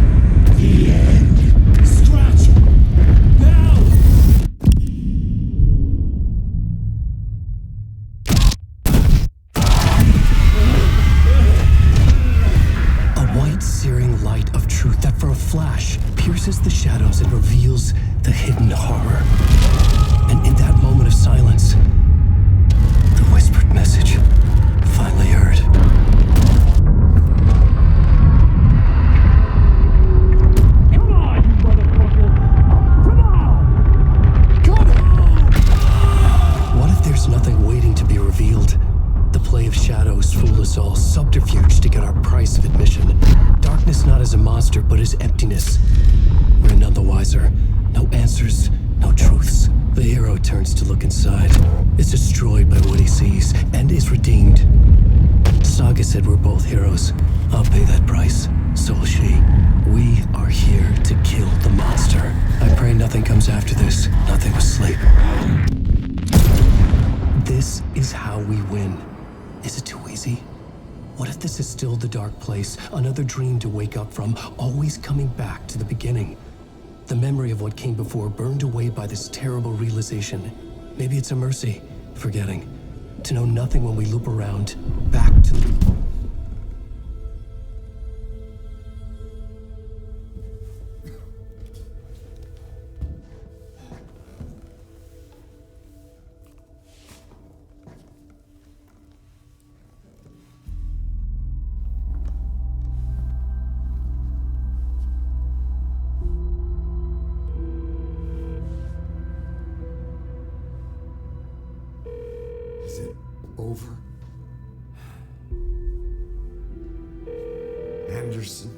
The end. Scratch! Now! A white, searing light of truth that for a flash pierces the shadows and reveals the hidden horror. And in that moment of silence, the whispered message finally heard. Come on, you motherfucker! Come on! Come on! What if there's nothing waiting to be revealed? The play of shadows fool us all, subterfuge to get our price of admission. Darkness not as a monster, but as emptiness. We're none the wiser. No answers, no truths. The hero turns to look inside, is destroyed by what he sees, and is redeemed. Saga said we're both heroes. I'll pay that price. So will she. We are here to kill the monster. I pray nothing comes after this. Nothing but sleep. This is how we win. Is it too easy? What if this is still the dark place, another dream to wake up from, always coming back to the beginning? The memory of what came before burned away by this terrible realization. Maybe it's a mercy, forgetting. To know nothing when we loop around, back to the... Is it over? Anderson?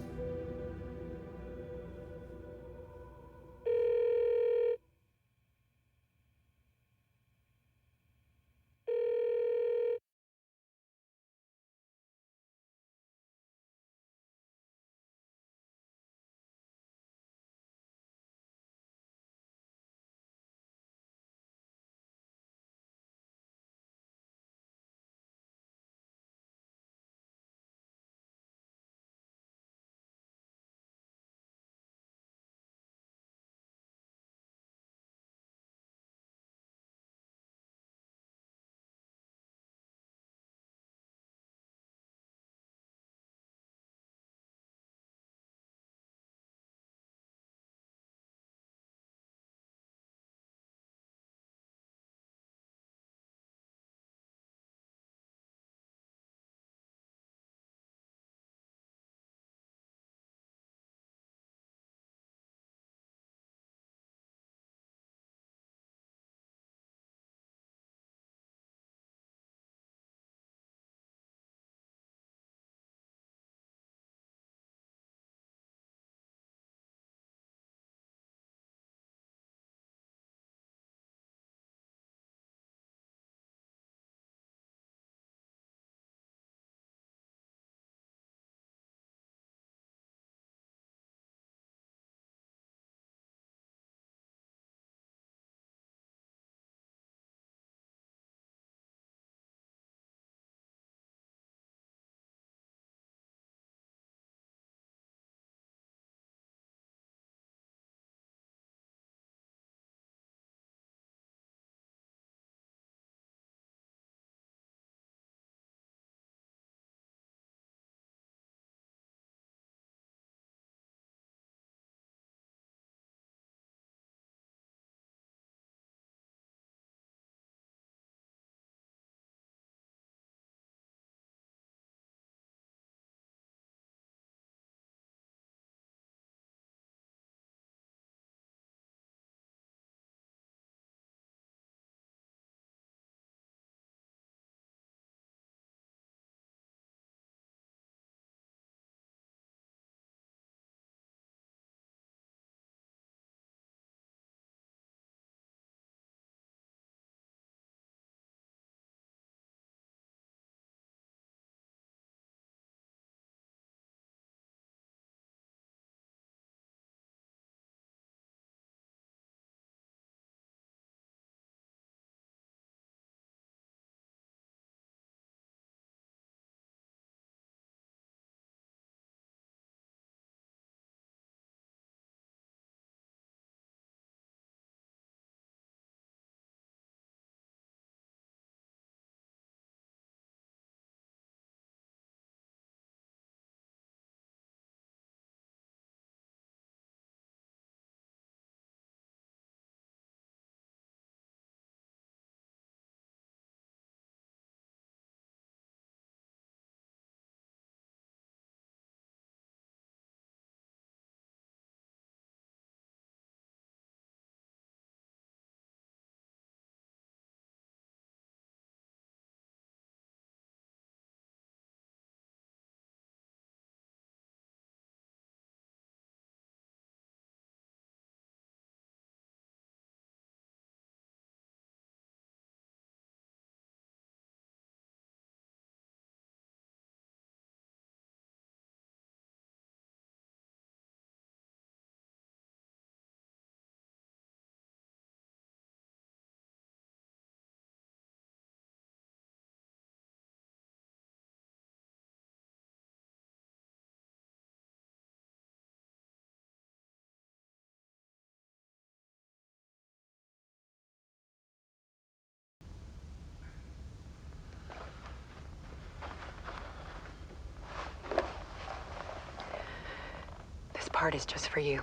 part is just for you.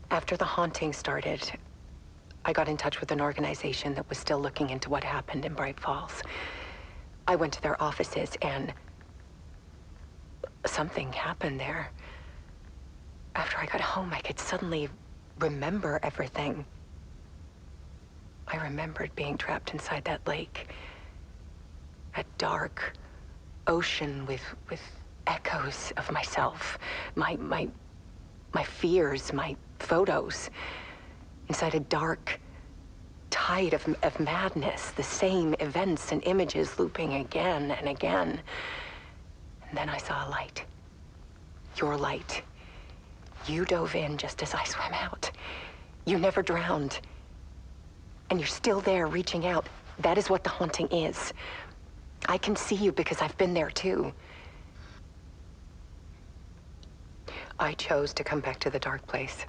After the haunting started, I got in touch with an organization that was still looking into what happened in Bright Falls. I went to their offices and something happened there. After I got home, I could suddenly remember everything. I remembered being trapped inside that lake. A dark ocean with echoes of myself. My fears, my photos. Inside a dark tide of madness. The same events and images looping again and again. And then I saw a light. Your light. You dove in just as I swam out. You never drowned. And you're still there reaching out. That is what the haunting is. I can see you because I've been there too. I chose to come back to the dark place.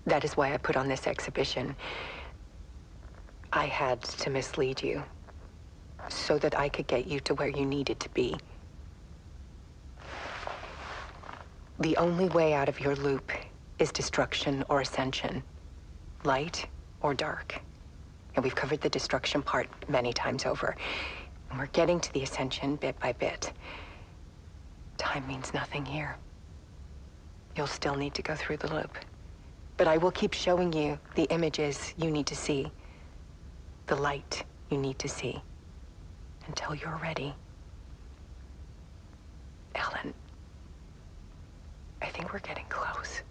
That is why I put on this exhibition. I had to mislead you so that I could get you to where you needed to be. The only way out of your loop is destruction or ascension, light or dark. And we've covered the destruction part many times over. And we're getting to the ascension bit by bit. Time means nothing here. You'll still need to go through the loop. But I will keep showing you the images you need to see, the light you need to see, until you're ready. Alan, I think we're getting close.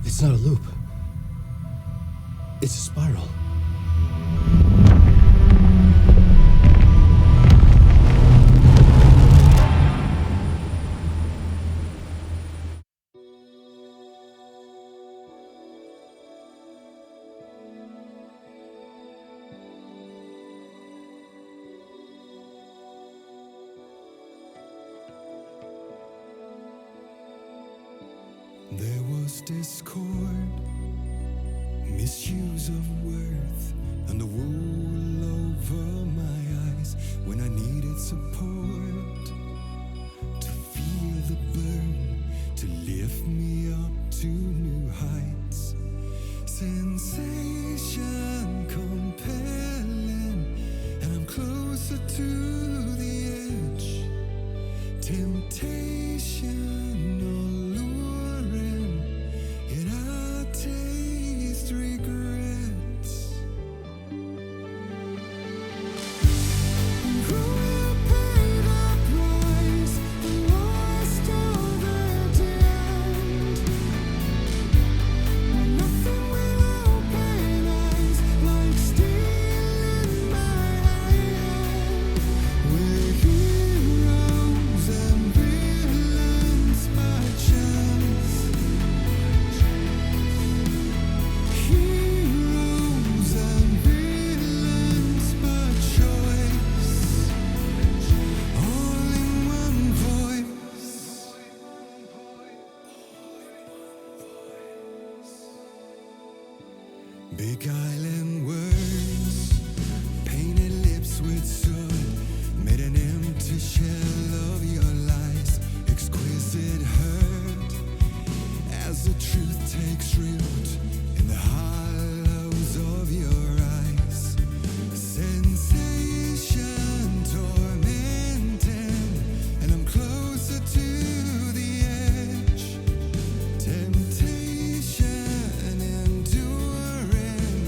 It's not a loop. It's a spiral. There was discord, misuse of worth, and the wool over my eyes when I needed support. To feel the burn, to lift me up to new heights. Sensation compelling, and I'm closer to the edge. Temptation beguiling words, painted lips with soot, made an empty shell of your lies, exquisite hurt, as the truth takes root in the hollows of your eyes. Sensation tormenting, and I'm closer to the edge. Temptation enduring,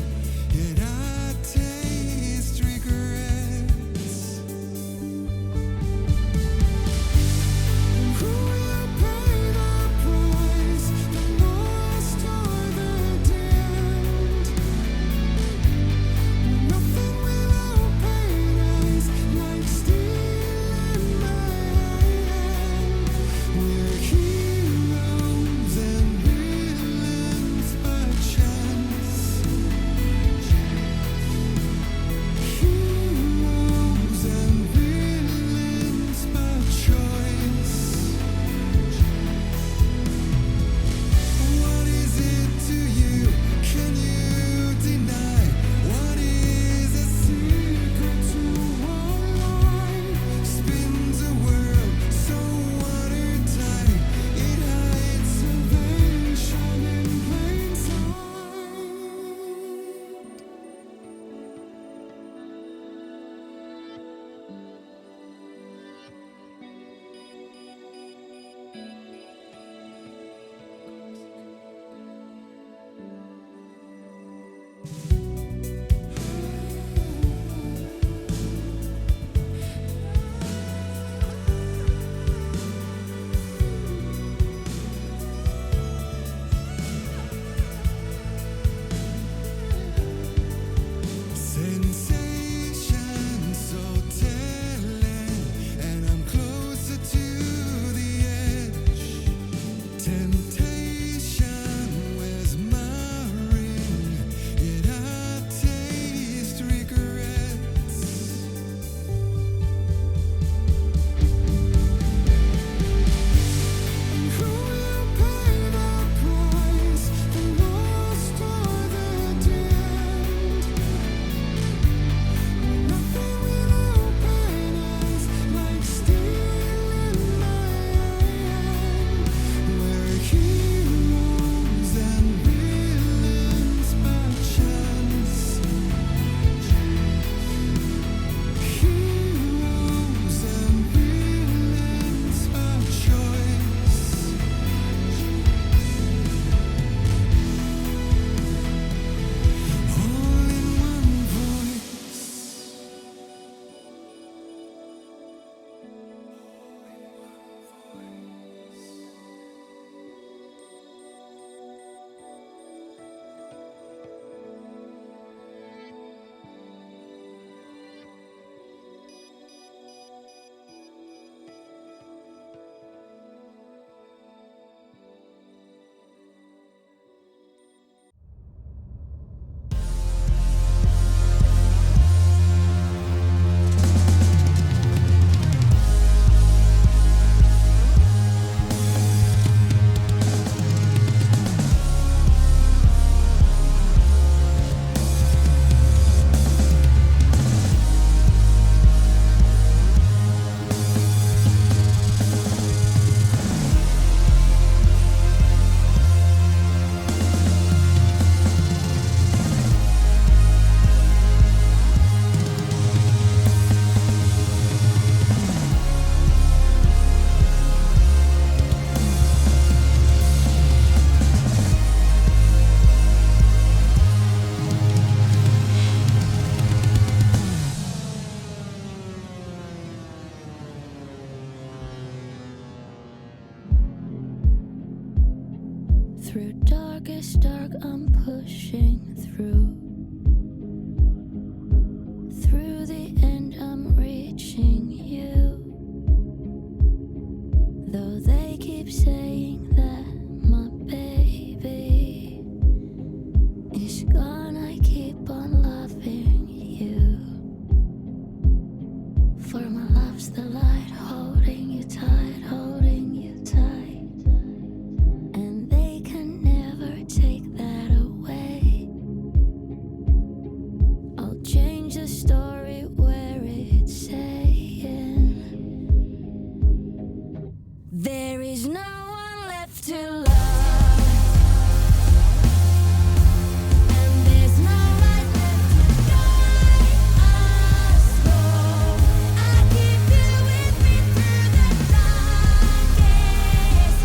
Through darkest dark, I'm pushing through. Through the end, I'm reaching you. Though they keep saying that my baby is gone, I keep on loving you. For my love's the light, holding you tight, holding you tight. And they can never take that away. I'll change the story where it's saying there is no one left to love. And there's no light left to guide us home. I keep you with me through the darkest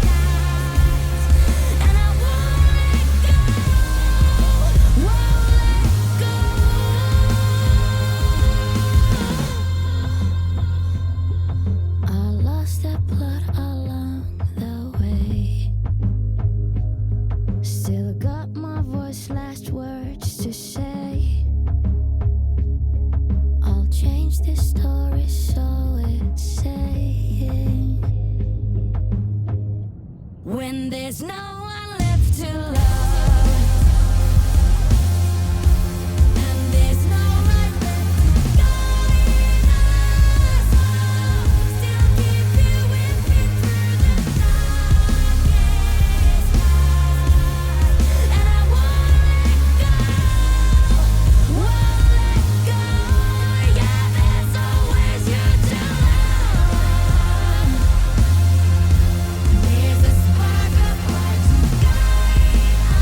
nights. And I won't let go, won't let go. I lost that blood along the way. Still got my voice, last words to say. I'll change this story so it's saying when there's no one left to love. And there's no light left to guide us home. Still keep you with me through the darkest night. And I won't let go, won't let go. Yeah, there's always you to love. There's a spark of light to guide